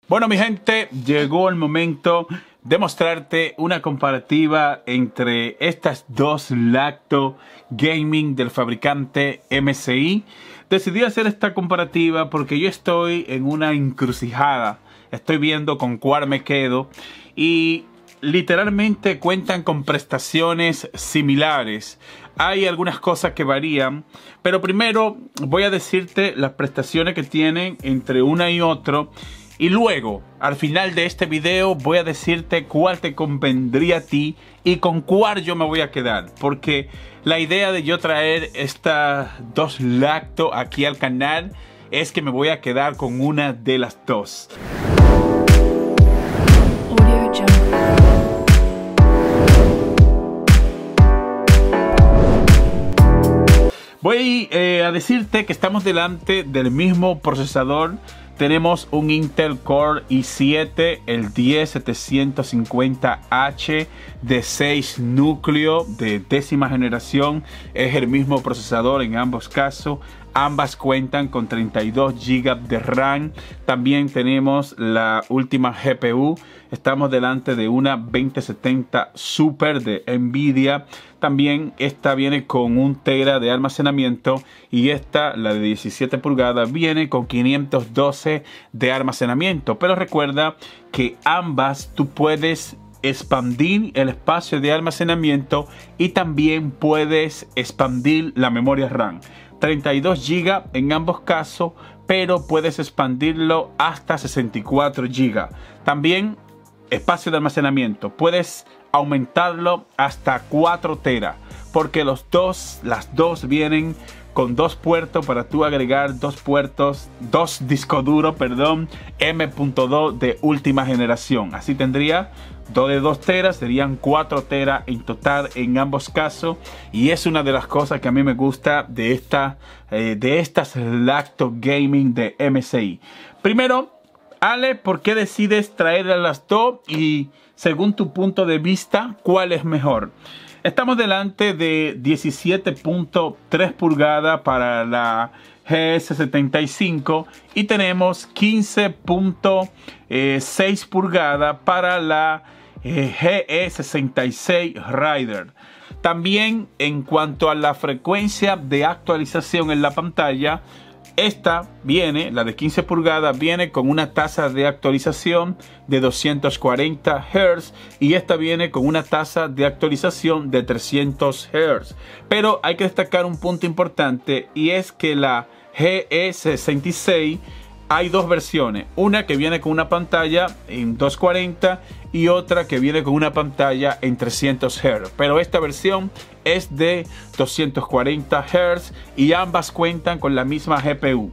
Bueno, mi gente, llegó el momento de mostrarte una comparativa entre estas dos laptops gaming del fabricante MSI. Decidí hacer esta comparativa porque yo estoy en una encrucijada. Estoy viendo con cuál me quedo y literalmente cuentan con prestaciones similares. Hay algunas cosas que varían, pero primero voy a decirte las prestaciones que tienen entre una y otro. Y luego, al final de este video, voy a decirte cuál te convendría a ti y con cuál yo me voy a quedar. Porque la idea de yo traer estas dos laptops aquí al canal es que me voy a quedar con una de las dos. Voy a decirte que estamos delante del mismo procesador. Tenemos un Intel Core i7, el 10750H de 6 núcleos de 10ª generación. Es el mismo procesador en ambos casos. Ambas cuentan con 32 GB de RAM. También tenemos la última GPU. Estamos delante de una 2070 Super de Nvidia. También esta viene con 1 TB de almacenamiento. Y esta, la de 17 pulgadas, viene con 512 de almacenamiento. Pero recuerda que ambas tú puedes expandir el espacio de almacenamiento y también puedes expandir la memoria RAM. 32 GB en ambos casos, pero puedes expandirlo hasta 64 GB. También espacio de almacenamiento, puedes aumentarlo hasta 4 TB, porque las dos vienen con 2 puertos para tú agregar 2 discos duros, M.2 de última generación. Así tendría 2 de 2 TB, serían 4 TB en total en ambos casos. Y es una de las cosas que a mí me gusta de estas laptop gaming de MSI. Primero, Ale, ¿por qué decides traer a las dos? Y según tu punto de vista, ¿cuál es mejor? Estamos delante de 17.3 pulgadas para la GS75 y tenemos 15.6 pulgadas para la GE66 Rider. También en cuanto a la frecuencia de actualización en la pantalla, esta viene, la de 15 pulgadas, viene con una tasa de actualización de 240 Hz y esta viene con una tasa de actualización de 300 Hz. Pero hay que destacar un punto importante y es que la GE66 hay dos versiones, una que viene con una pantalla en 240 y otra que viene con una pantalla en 300 Hz. Pero esta versión es de 240 Hz y ambas cuentan con la misma GPU,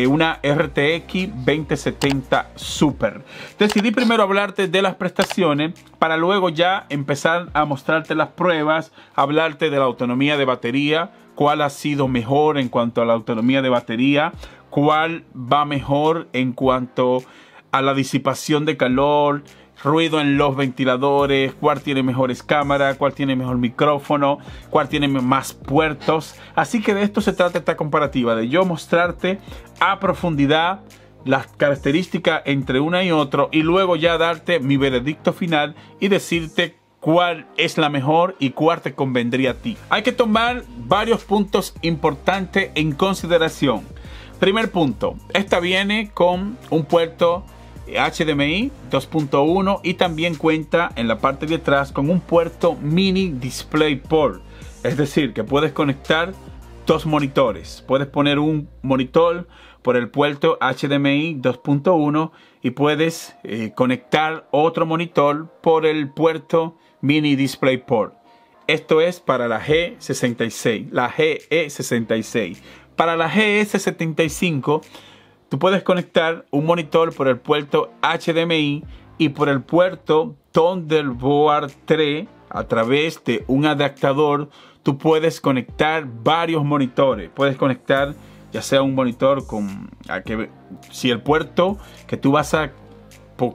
una RTX 2070 Super. Decidí primero hablarte de las prestaciones para luego ya empezar a mostrarte las pruebas, hablarte de la autonomía de batería, cuál ha sido mejor en cuanto a la autonomía de batería, cuál va mejor en cuanto a la disipación de calor, ruido en los ventiladores, cuál tiene mejores cámaras, cuál tiene mejor micrófono, cuál tiene más puertos. Así que de esto se trata esta comparativa, de yo mostrarte a profundidad las características entre una y otra y luego ya darte mi veredicto final y decirte cuál es la mejor y cuál te convendría a ti. Hay que tomar varios puntos importantes en consideración. Primer punto, esta viene con un puerto HDMI 2.1 y también cuenta en la parte de atrás con un puerto mini DisplayPort. Es decir, que puedes conectar dos monitores. Puedes poner un monitor por el puerto HDMI 2.1 y puedes conectar otro monitor por el puerto mini DisplayPort. Esto es para la G66, la GE66. Para la GS75, tú puedes conectar un monitor por el puerto HDMI y por el puerto Thunderbolt 3 a través de un adaptador. Tú puedes conectar varios monitores. Puedes conectar ya sea un monitor si el puerto que tú vas a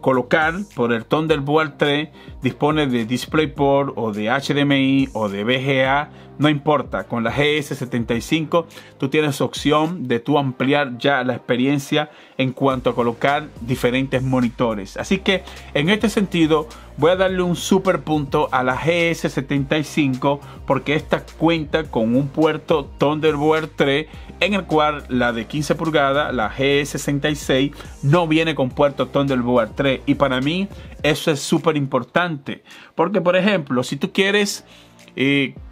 colocar por el Thunderbolt 3 dispone de DisplayPort o de HDMI o de VGA, no importa, con la GS75 tú tienes opción de tú ampliar ya la experiencia en cuanto a colocar diferentes monitores. Así que en este sentido voy a darle un super punto a la GS75 porque esta cuenta con un puerto Thunderbolt 3, en el cual la de 15 pulgadas, la GS66, no viene con puerto Thunderbolt 3, y para mí eso es súper importante porque, por ejemplo, si tú quieres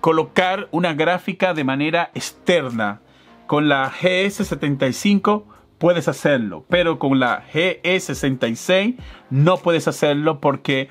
colocar una gráfica de manera externa con la GS75 puedes hacerlo, pero con la GS66 no puedes hacerlo porque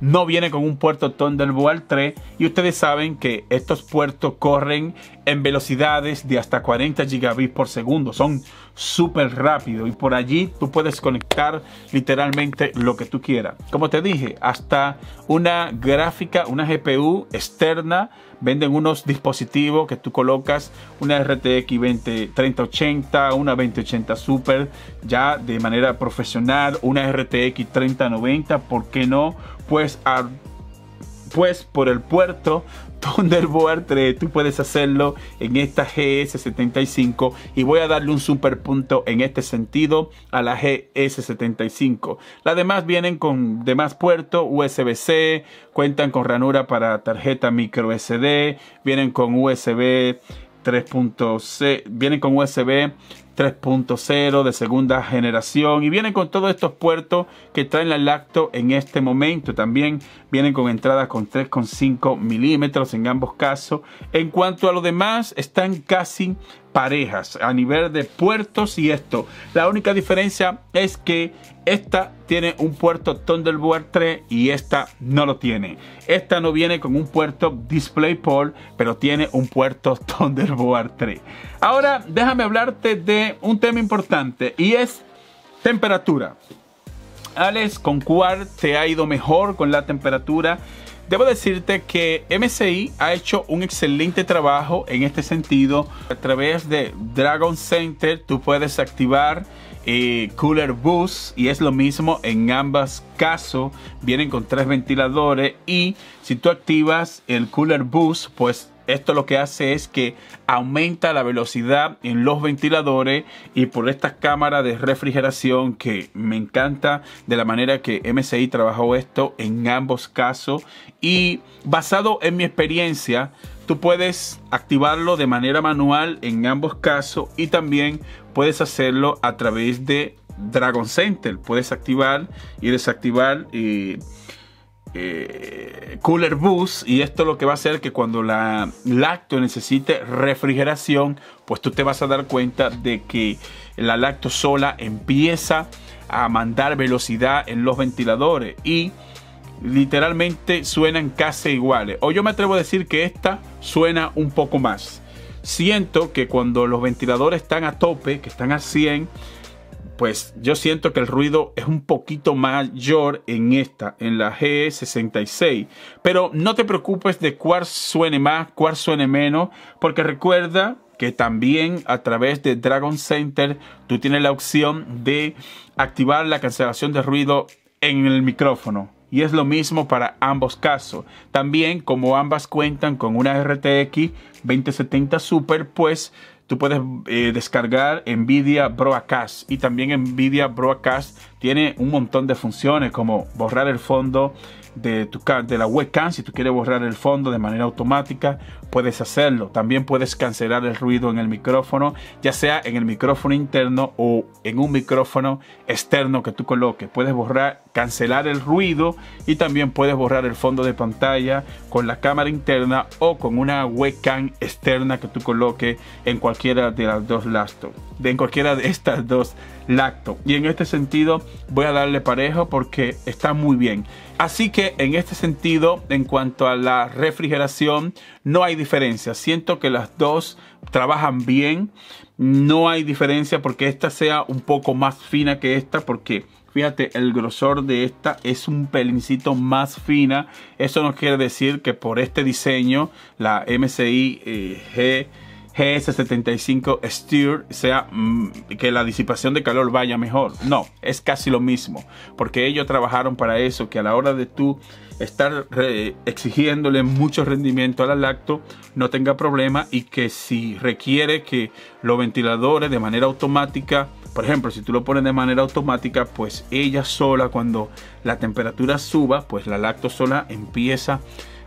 no viene con un puerto Thunderbolt 3, y ustedes saben que estos puertos corren en velocidades de hasta 40 gigabits por segundo, son súper rápidos y por allí tú puedes conectar literalmente lo que tú quieras. Como te dije, hasta una gráfica, una GPU externa, venden unos dispositivos que tú colocas una RTX 3080, una 2080 Super ya de manera profesional, una RTX 3090, ¿por qué no? Pues por el puerto Thunderbolt 3 tú puedes hacerlo en esta GS75, y voy a darle un super punto en este sentido a la GS75. Las demás vienen con demás puertos USB-C, cuentan con ranura para tarjeta micro SD, vienen con USB 3.0, vienen con USB 3.0 de segunda generación, y vienen con todos estos puertos que traen la lacto en este momento. También vienen con entradas con 3.5 milímetros en ambos casos. En cuanto a lo demás, están casi parejas a nivel de puertos, y esto, la única diferencia es que esta tiene un puerto Thunderbolt 3 y esta no lo tiene. Esta no viene con un puerto DisplayPort, pero tiene un puerto Thunderbolt 3. Ahora déjame hablarte de un tema importante, y es temperatura. Alex, ¿con cuál te ha ido mejor con la temperatura? Debo decirte que MSI ha hecho un excelente trabajo en este sentido. A través de Dragon Center tú puedes activar Cooler Boost, y es lo mismo en ambos casos. Vienen con 3 ventiladores, y si tú activas el Cooler Boost, pues esto lo que hace es que aumenta la velocidad en los ventiladores, y por esta cámara de refrigeración que me encanta de la manera que MSI trabajó esto en ambos casos. Y basado en mi experiencia, tú puedes activarlo de manera manual en ambos casos, y también puedes hacerlo a través de Dragon Center. Puedes activar y desactivar Cooler Boost, y esto lo que va a hacer que cuando la lacto necesite refrigeración, pues tú te vas a dar cuenta de que la lacto sola empieza a mandar velocidad en los ventiladores, y literalmente suenan casi iguales, o yo me atrevo a decir que esta suena un poco más. Siento que cuando los ventiladores están a tope, que están a 100, pues yo siento que el ruido es un poquito mayor en la G66. Pero no te preocupes de cuál suene más, cuál suene menos, porque recuerda que también a través de Dragon Center tú tienes la opción de activar la cancelación de ruido en el micrófono. Y es lo mismo para ambos casos. También, como ambas cuentan con una RTX 2070 Super, pues tú puedes descargar NVIDIA Broadcast, y también NVIDIA Broadcast tiene un montón de funciones como borrar el fondo de la webcam. Si tú quieres borrar el fondo de manera automática, puedes hacerlo. También puedes cancelar el ruido en el micrófono, ya sea en el micrófono interno o en un micrófono externo que tú coloques. Puedes cancelar el ruido, y también puedes borrar el fondo de pantalla con la cámara interna o con una webcam externa que tú coloques en cualquiera de las dos en cualquiera de estas dos lactos. Y en este sentido voy a darle parejo porque está muy bien. Así que en este sentido, en cuanto a la refrigeración, no hay diferencia. Siento que las dos trabajan bien. No hay diferencia porque esta sea un poco más fina que esta, porque fíjate, el grosor de esta es un pelincito más fina. Eso no quiere decir que por este diseño, la MSI GS75 Steer sea que la disipación de calor vaya mejor. No, es casi lo mismo, porque ellos trabajaron para eso, que a la hora de tú estar exigiéndole mucho rendimiento a la lacto no tenga problema, y que si requiere que los ventiladores de manera automática, por ejemplo, si tú lo pones de manera automática, pues ella sola, cuando la temperatura suba, pues la lacto sola empieza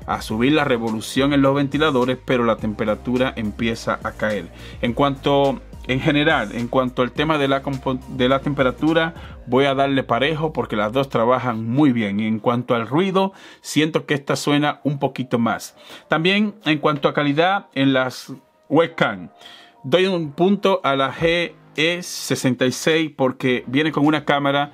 a subir la revolución en los ventiladores, pero la temperatura empieza a caer. En cuanto al tema de la temperatura, voy a darle parejo porque las dos trabajan muy bien. Y en cuanto al ruido, siento que esta suena un poquito más. También en cuanto a calidad en las webcam, doy un punto a la GE66 porque viene con una cámara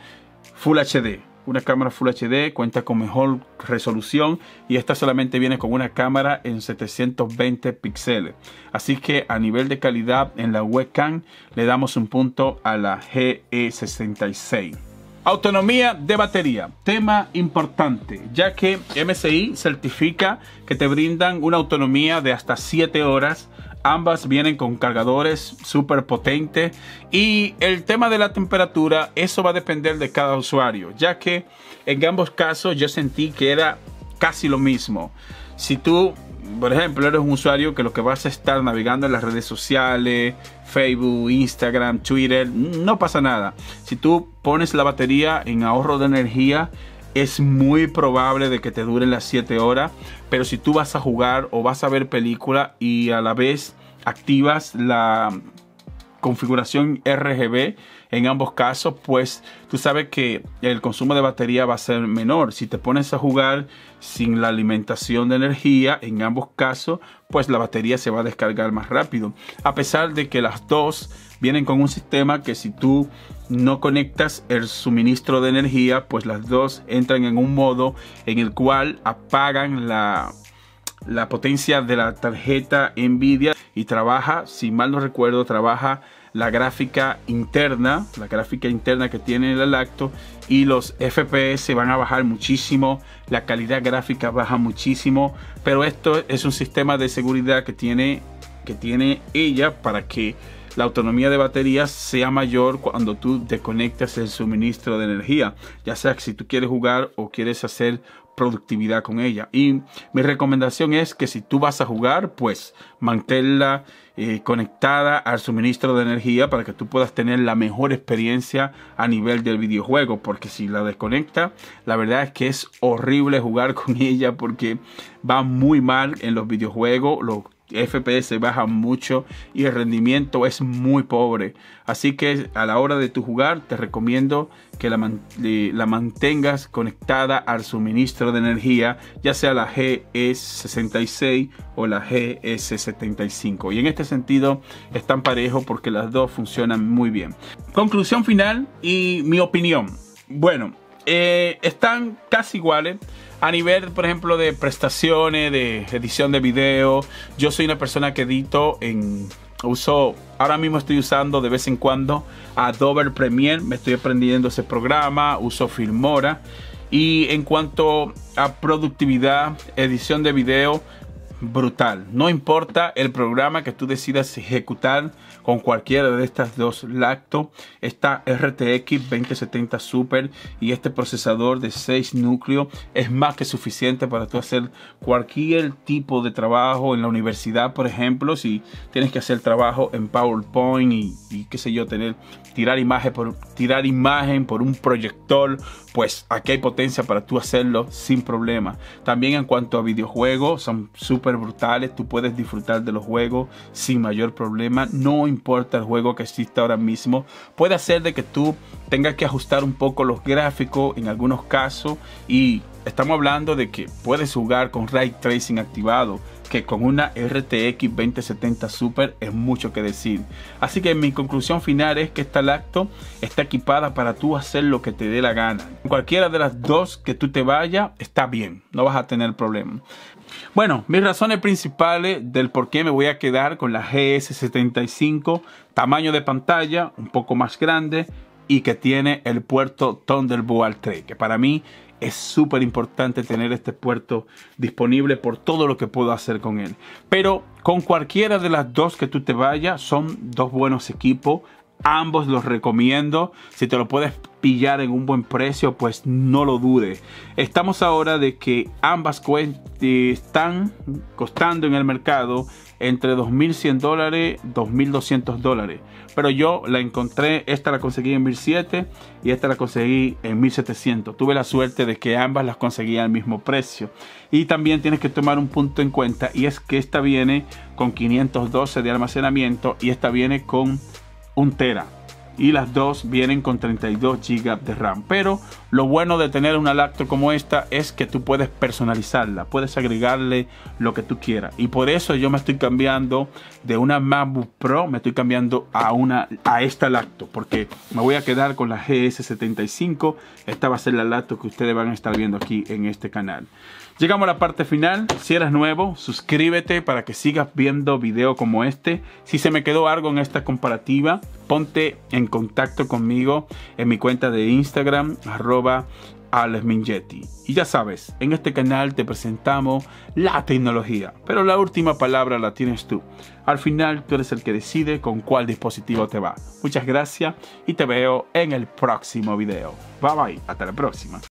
Full HD. Una cámara Full HD, cuenta con mejor resolución, y esta solamente viene con una cámara en 720 píxeles. Así que a nivel de calidad en la webcam le damos un punto a la GE66. Autonomía de batería, tema importante, ya que MSI certifica que te brindan una autonomía de hasta 7 horas. Ambas vienen con cargadores súper potentes, y el tema de la temperatura, eso va a depender de cada usuario, ya que en ambos casos yo sentí que era casi lo mismo. Si tú, por ejemplo, eres un usuario que lo que vas a estar navegando en las redes sociales, Facebook, Instagram, Twitter, no pasa nada. Si tú pones la batería en ahorro de energía, es muy probable de que te duren las 7 horas. Pero si tú vas a jugar o vas a ver película y a la vez activas la configuración RGB en ambos casos, pues tú sabes que el consumo de batería va a ser menor. Si te pones a jugar sin la alimentación de energía, en ambos casos, pues la batería se va a descargar más rápido. A pesar de que las dos vienen con un sistema que si tú no conectas el suministro de energía, pues las dos entran en un modo en el cual apagan la potencia de la tarjeta Nvidia, y trabaja, si mal no recuerdo, trabaja la gráfica interna que tiene la lacto, y los FPS van a bajar muchísimo, la calidad gráfica baja muchísimo. Pero esto es un sistema de seguridad que tiene ella para que la autonomía de batería sea mayor cuando tú desconectas el suministro de energía, ya sea que si tú quieres jugar o quieres hacer productividad con ella. Y mi recomendación es que si tú vas a jugar, pues manténla conectada al suministro de energía para que tú puedas tener la mejor experiencia a nivel del videojuego, porque si la desconecta, la verdad es que es horrible jugar con ella porque va muy mal en los videojuegos. Los FPS bajan mucho y el rendimiento es muy pobre. Así que a la hora de tu jugar, te recomiendo que la mantengas conectada al suministro de energía, ya sea la GE66 o la GS75. Y en este sentido están parejos porque las dos funcionan muy bien. Conclusión final y mi opinión. Bueno, están casi iguales. A nivel, por ejemplo, de prestaciones, de edición de video, yo soy una persona que edito ahora mismo estoy usando de vez en cuando Adobe Premiere, me estoy aprendiendo ese programa, uso Filmora. Y en cuanto a productividad, edición de video, brutal. No importa el programa que tú decidas ejecutar con cualquiera de estas dos lacto, esta RTX 2070 Super y este procesador de 6 núcleos es más que suficiente para tú hacer cualquier tipo de trabajo en la universidad. Por ejemplo, si tienes que hacer trabajo en PowerPoint y qué sé yo, tirar imagen por un proyector, pues aquí hay potencia para tú hacerlo sin problema. También en cuanto a videojuegos, son súper brutales. Tú puedes disfrutar de los juegos sin mayor problema. No importa el juego que exista ahora mismo. Puede ser de que tú tengas que ajustar un poco los gráficos en algunos casos. Y estamos hablando de que puedes jugar con Ray Tracing activado, que con una RTX 2070 Super es mucho que decir. Así que mi conclusión final es que esta lacto está equipada para tú hacer lo que te dé la gana. Cualquiera de las dos que tú te vayas está bien, no vas a tener problema. Bueno, mis razones principales del por qué me voy a quedar con la GS75, tamaño de pantalla un poco más grande y que tiene el puerto Thunderbolt 3, que para mí es súper importante tener este puerto disponible por todo lo que puedo hacer con él. Pero con cualquiera de las dos que tú te vayas, son dos buenos equipos. Ambos los recomiendo. Si te lo puedes pillar en un buen precio, pues no lo dudes. Estamos ahora de que ambas están costando en el mercado entre $2,100, $2,200. Pero yo la encontré, esta la conseguí en 1,700 y esta la conseguí en 1,700. Tuve la suerte de que ambas las conseguí al mismo precio. Y también tienes que tomar un punto en cuenta, y es que esta viene con 512 de almacenamiento y esta viene con 1 tera. Y las dos vienen con 32 GB de RAM. Pero lo bueno de tener una laptop como esta es que tú puedes personalizarla, puedes agregarle lo que tú quieras. Y por eso yo me estoy cambiando de una MacBook Pro, me estoy cambiando a esta laptop, porque me voy a quedar con la GS75. Esta va a ser la laptop que ustedes van a estar viendo aquí en este canal. Llegamos a la parte final. Si eres nuevo, suscríbete para que sigas viendo videos como este. Si se me quedó algo en esta comparativa, ponte en contacto conmigo en mi cuenta de Instagram, @AlexMingetti. Y ya sabes, en este canal te presentamos la tecnología, pero la última palabra la tienes tú. Al final tú eres el que decide con cuál dispositivo te va. Muchas gracias y te veo en el próximo video. Bye bye, hasta la próxima.